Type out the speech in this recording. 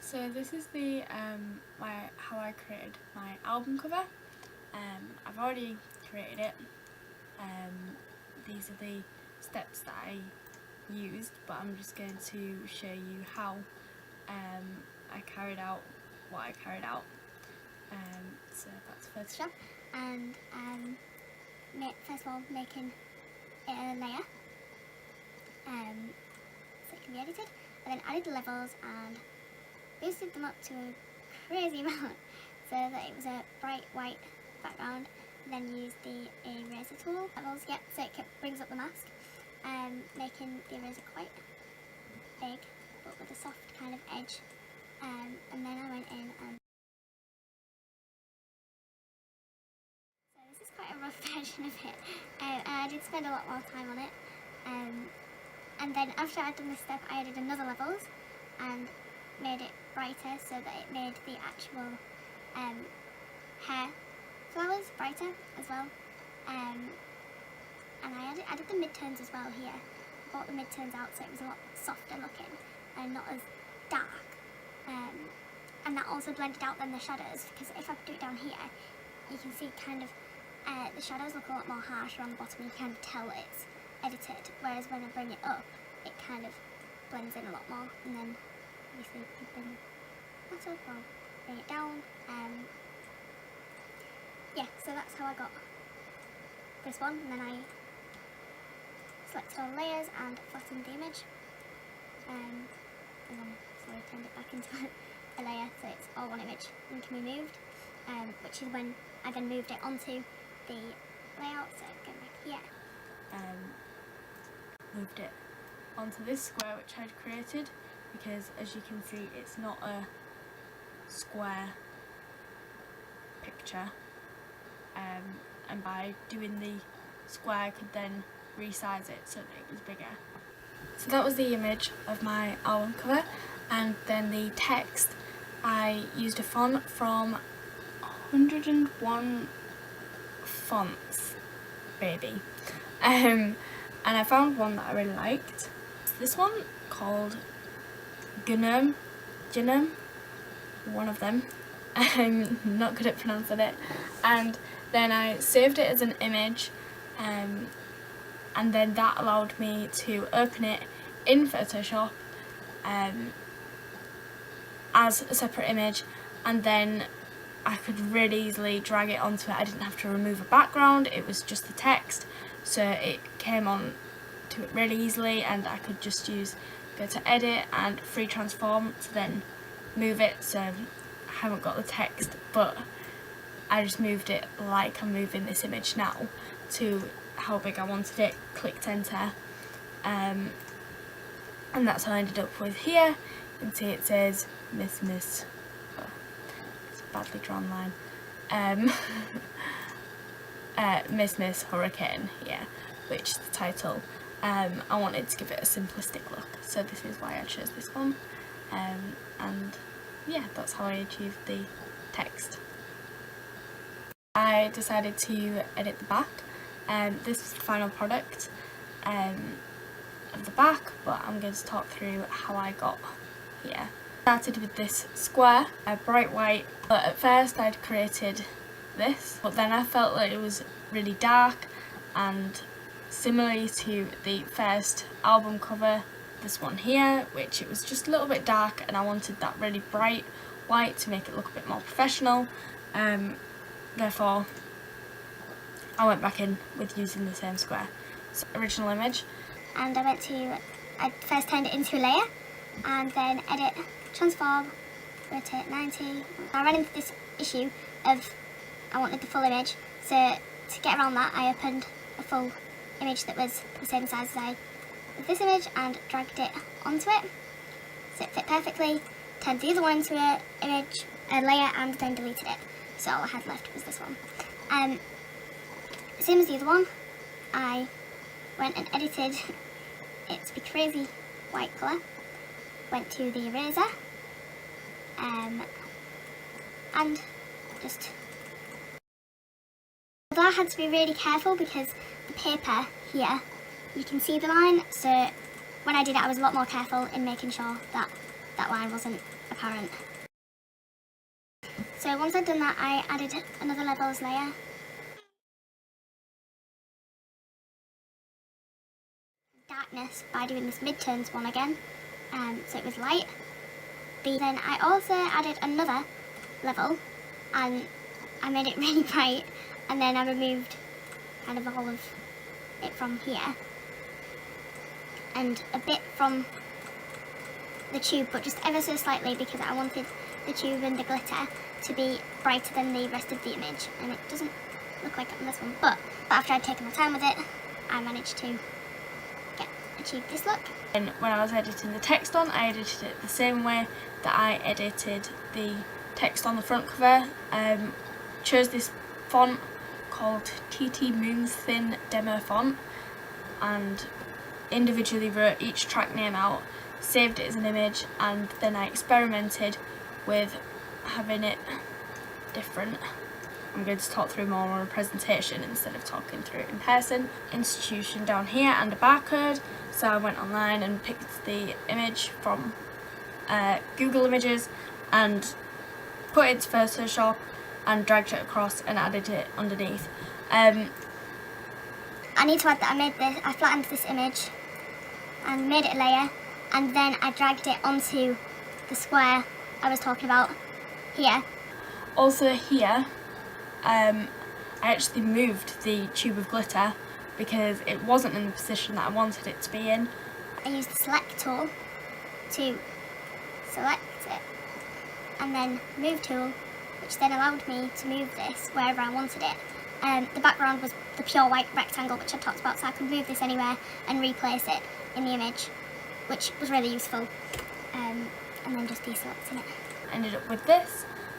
So this is the how I created my album cover. I've already created it. These are the steps that I used, but I'm just going to show you how I carried out what I carried out. So that's Photoshop, and first of all making it a layer so it can be edited, and then added the levels and boosted them up to a crazy amount so that it was a bright white background. Then used the eraser tool levels, so it brings up the mask, making the eraser quite big but with a soft kind of edge, and then I went in and so this is quite a rough version of it, and I did spend a lot more time on it, and then after I'd done this step I added another levels and made it brighter so that it made the actual hair flowers brighter as well, and I added the midtones as well here. I brought the midtones out so it was a lot softer looking and not as dark, and that also blended out then the shadows, because if I do it down here you can see kind of the shadows look a lot more harsher on the bottom, and you can tell it's edited, whereas when I bring it up it kind of blends in a lot more, and then obviously you bring that up or bring it down. Yeah, so that's how I got this one, and then I selected all layers and flattened the image, and then slowly turned it back into a layer so it's all one image and can be moved, which is when I then moved it onto the layout, so going back here. Moved it onto this square which I'd created, because as you can see it's not a square picture, and by doing the square I could then resize it so that it was bigger. So that was the image of my album cover, and then the text I used a font from 101 fonts, baby, and I found one that I really liked. It's this one called Gnome, one of them. I'm not good at pronouncing it, and then I saved it as an image, and then that allowed me to open it in Photoshop as a separate image, and then I could really easily drag it onto it. I didn't have to remove a background, it was just the text, so it came on to it really easily, and I could just go to edit and free transform to then move it, so I haven't got the text, but I just moved it like I'm moving this image now to how big I wanted it, clicked enter, and that's how I ended up with here. You can see it says Miss, oh, it's a badly drawn line, Miss Hurricane, yeah, which is the title. I wanted to give it a simplistic look, so this is why I chose this one, and yeah, that's how I achieved the text. I decided to edit the back, this was the final product of the back, but I'm going to talk through how I got here. I started with this square, a bright white, but at first I'd created this, but then I felt like it was really dark, and similarly to the first album cover, this one here, which it was just a little bit dark, and I wanted that really bright white to make it look a bit more professional. Therefore I went back in with using the same square. So, original image. And I first turned it into a layer, and then edit, transform, rotate 90. I ran into this issue of I wanted the full image, so to get around that I opened a full image that was the same size as this image and dragged it onto it so it fit perfectly, turned the other one into a layer, and then deleted it, so all I had left was this one. Same as the other one, I went and edited it to be crazy white colour, went to the eraser, and just, although I had to be really careful because the paper here, you can see the line, so when I did it I was a lot more careful in making sure that that line wasn't a apparent. So once I'd done that, I added another levels layer. Darkness by doing this mid-tones one again, so it was light. Then I also added another level and I made it really bright, and then I removed kind of all of it from here and a bit from the tube, but just ever so slightly because I wanted the tube and the glitter to be brighter than the rest of the image, and it doesn't look like it on this one, but after I'd taken my time with it, I managed to achieve this look. And when I was editing the text on, I edited it the same way that I edited the text on the front cover. Chose this font called TT Moon's Thin Demo Font and individually wrote each track name out, saved it as an image, and then I experimented with having it different. I'm going to talk through more on a presentation instead of talking through it in person. Institution down here and a barcode. So I went online and picked the image from Google Images and put it into Photoshop and dragged it across and added it underneath. I need to add that I flattened this image and made it a layer, and then I dragged it onto the square I was talking about here. Also here, I actually moved the tube of glitter because it wasn't in the position that I wanted it to be in. I used the select tool to select it, and then move tool, which then allowed me to move this wherever I wanted it. The background was the pure white rectangle which I talked about, so I could move this anywhere and replace it in the image, which was really useful. And then just deselecting it. I ended up with this.